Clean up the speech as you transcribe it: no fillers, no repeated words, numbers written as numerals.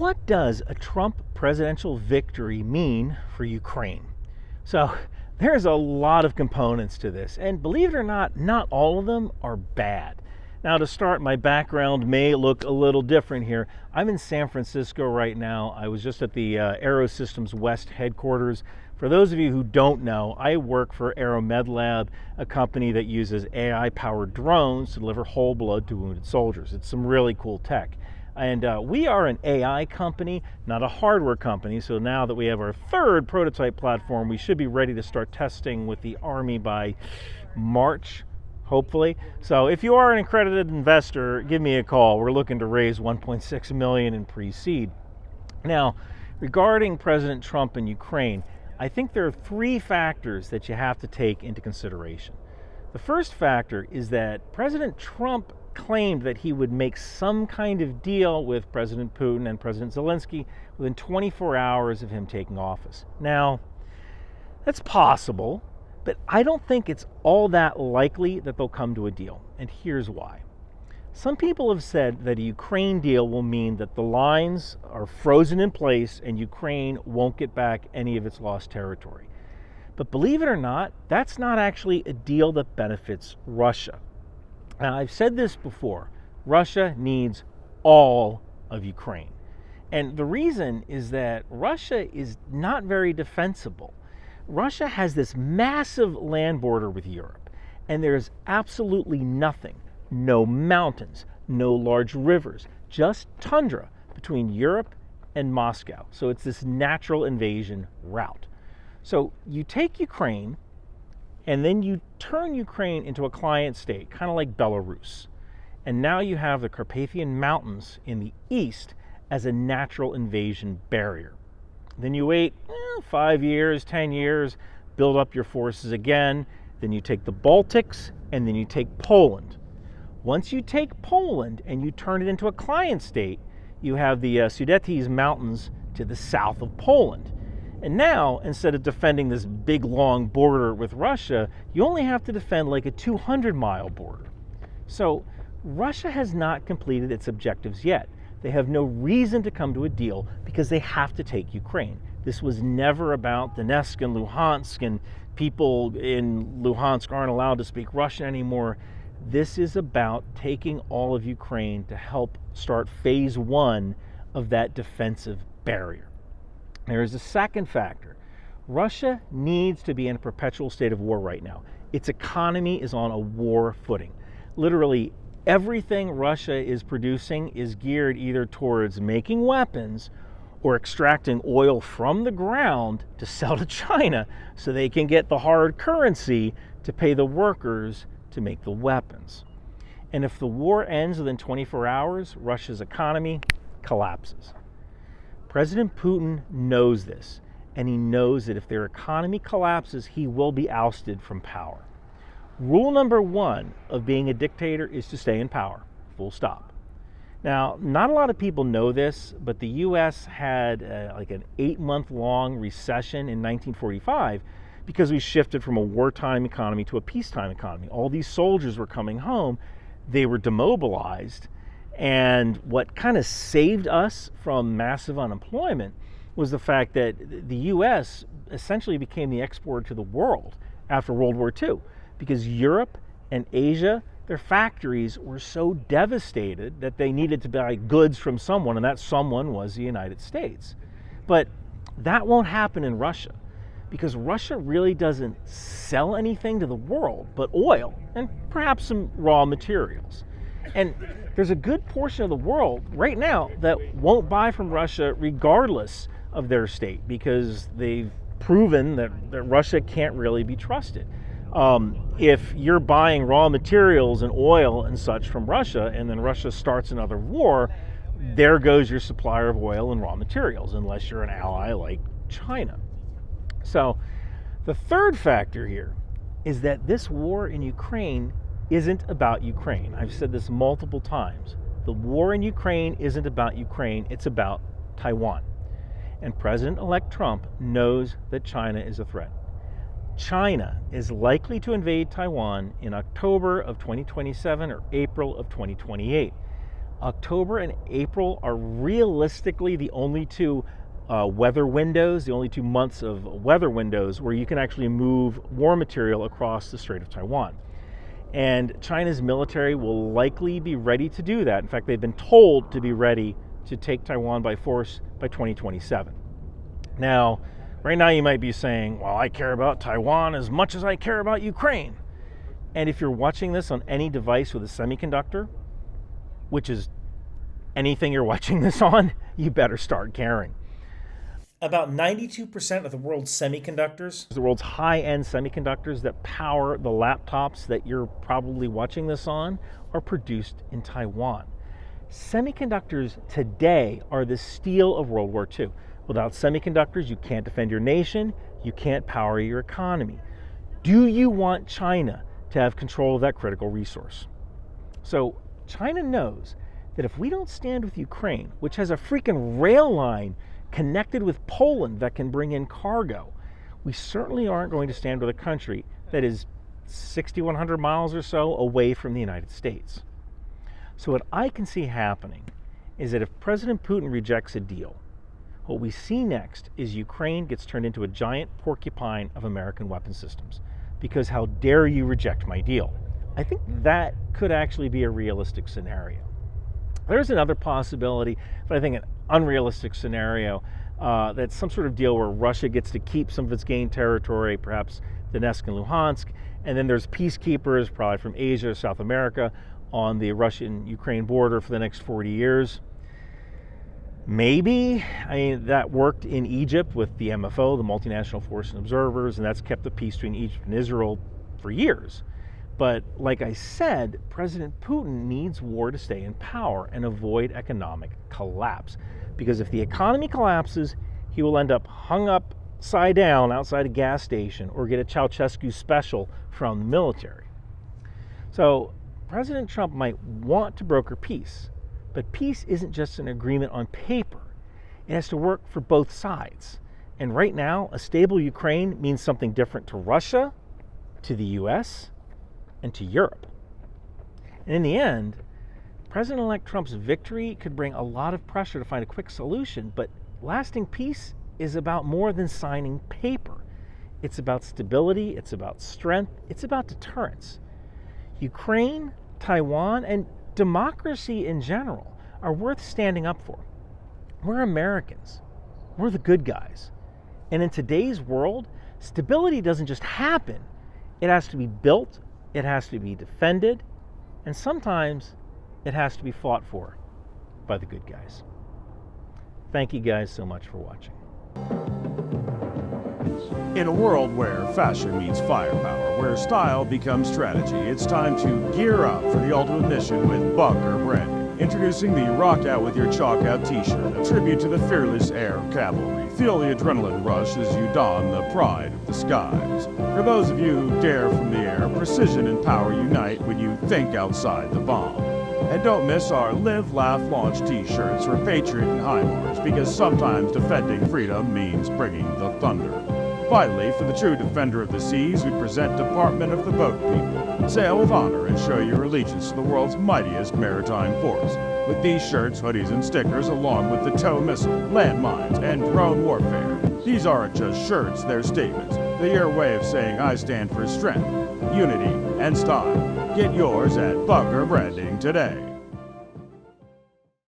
what does a Trump presidential victory mean for Ukraine? So there's a lot of components to this, and believe it or not all of them are bad. Now, to start, my background may look a little different here. I'm in San Francisco right now. I was just at the Aero Systems West headquarters. For those of you who don't know, I work for AeroMedLab, a company that uses AI-powered drones to deliver whole blood to wounded soldiers. It's some really cool tech. And we are an AI company, not a hardware company, so now that we have our third prototype platform, we should be ready to start testing with the Army by March, hopefully. So if you are an accredited investor, give me a call. We're looking to raise $1.6 million in pre-seed. Now, regarding President Trump and Ukraine, I think there are three factors that you have to take into consideration. The first factor is that President Trump claimed that he would make some kind of deal with President Putin and President Zelensky within 24 hours of him taking office. Now, that's possible, but I don't think it's all that likely that they'll come to a deal, and here's why. Some people have said that a Ukraine deal will mean that the lines are frozen in place and Ukraine won't get back any of its lost territory. But believe it or not, that's not actually a deal that benefits Russia. Now, I've said this before, Russia needs all of Ukraine. And the reason is that Russia is not very defensible. Russia has this massive land border with Europe, and there's absolutely nothing, no mountains, no large rivers, just tundra between Europe and Moscow. So it's this natural invasion route. So you take Ukraine, and then you turn Ukraine into a client state, kind of like Belarus. And now you have the Carpathian Mountains in the east as a natural invasion barrier. Then you wait 5 years, 10 years, build up your forces again. Then you take the Baltics, and then you take Poland. Once you take Poland and you turn it into a client state, you have the Sudetys Mountains to the south of Poland. And now, instead of defending this big, long border with Russia, you only have to defend like a 200-mile border. So Russia has not completed its objectives yet. They have no reason to come to a deal because they have to take Ukraine. This was never about Donetsk and Luhansk, and people in Luhansk aren't allowed to speak Russian anymore. This is about taking all of Ukraine to help start phase one of that defensive barrier. There is a second factor. Russia needs to be in a perpetual state of war right now. Its economy is on a war footing. Literally everything Russia is producing is geared either towards making weapons or extracting oil from the ground to sell to China so they can get the hard currency to pay the workers to make the weapons. And if the war ends within 24 hours, Russia's economy collapses. President Putin knows this, and he knows that if their economy collapses, he will be ousted from power. Rule number one of being a dictator is to stay in power, full stop. Now, not a lot of people know this, but the U.S. had like an 8-month-long recession in 1945 because we shifted from a wartime economy to a peacetime economy. All these soldiers were coming home, they were demobilized, and what kind of saved us from massive unemployment was the fact that the U.S. essentially became the exporter to the world after World War II, because Europe and Asia, their factories were so devastated that they needed to buy goods from someone, and that someone was the United States. But that won't happen in Russia, because Russia really doesn't sell anything to the world but oil and perhaps some raw materials. And there's a good portion of the world right now that won't buy from Russia regardless of their state, because they've proven that Russia can't really be trusted. If you're buying raw materials and oil and such from Russia, and then Russia starts another war, there goes your supplier of oil and raw materials, unless you're an ally like China. So the third factor here is that this war in Ukraine isn't about Ukraine. I've said this multiple times. The war in Ukraine isn't about Ukraine, it's about Taiwan. And President-elect Trump knows that China is a threat. China is likely to invade Taiwan in October of 2027 or April of 2028. October and April are realistically the only two weather windows, the only 2 months of weather windows where you can actually move war material across the Strait of Taiwan. And China's military will likely be ready to do that. In fact, they've been told to be ready to take Taiwan by force by 2027. Now, right now you might be saying, well, I care about Taiwan as much as I care about Ukraine. And if you're watching this on any device with a semiconductor, which is anything you're watching this on, you better start caring. About 92% of the world's semiconductors, the world's high-end semiconductors that power the laptops that you're probably watching this on, are produced in Taiwan. Semiconductors today are the steel of World War II. Without semiconductors, you can't defend your nation, you can't power your economy. Do you want China to have control of that critical resource? So China knows that if we don't stand with Ukraine, which has a freaking rail line connected with Poland that can bring in cargo, we certainly aren't going to stand with a country that is 6,100 miles or so away from the United States. So what I can see happening is that if President Putin rejects a deal, what we see next is Ukraine gets turned into a giant porcupine of American weapon systems. Because how dare you reject my deal? I think that could actually be a realistic scenario. There's another possibility, but I think an unrealistic scenario, that's some sort of deal where Russia gets to keep some of its gained territory, perhaps Donetsk and Luhansk, and then there's peacekeepers, probably from Asia or South America, on the Russian-Ukraine border for the next 40 years. Maybe, I mean, that worked in Egypt with the MFO, the Multinational Force and Observers, and that's kept the peace between Egypt and Israel for years. But like I said, President Putin needs war to stay in power and avoid economic collapse. Because if the economy collapses, he will end up hung upside down outside a gas station or get a Ceausescu special from the military. So President Trump might want to broker peace, but peace isn't just an agreement on paper. It has to work for both sides. And right now, a stable Ukraine means something different to Russia, to the US, and to Europe. And in the end, President-elect Trump's victory could bring a lot of pressure to find a quick solution, but lasting peace is about more than signing paper. It's about stability, it's about strength, it's about deterrence. Ukraine, Taiwan, and democracy in general are worth standing up for. We're Americans. We're the good guys. And in today's world, stability doesn't just happen. It has to be built, it has to be defended, and sometimes it has to be fought for by the good guys. Thank you guys so much for watching. In a world where fashion meets firepower, where style becomes strategy, it's time to gear up for the ultimate mission with Bunker Branding. Introducing the Rock Out With Your Chalk Out t-shirt, a tribute to the fearless air cavalry. Feel the adrenaline rush as you don the pride of the skies. For those of you who dare from the air, precision and power unite when you think outside the bomb. And don't miss our Live, Laugh, Launch t-shirts for Patriot and HIMARS, because sometimes defending freedom means bringing the thunder. Finally, for the true defender of the seas, we present Department of the Boat People. Sail with honor and show your allegiance to the world's mightiest maritime force. With these shirts, hoodies, and stickers, along with the tow missile, landmines, and drone warfare. These aren't just shirts, they're statements. They're your way of saying I stand for strength, unity, and style. Get yours at Bunker Branding today.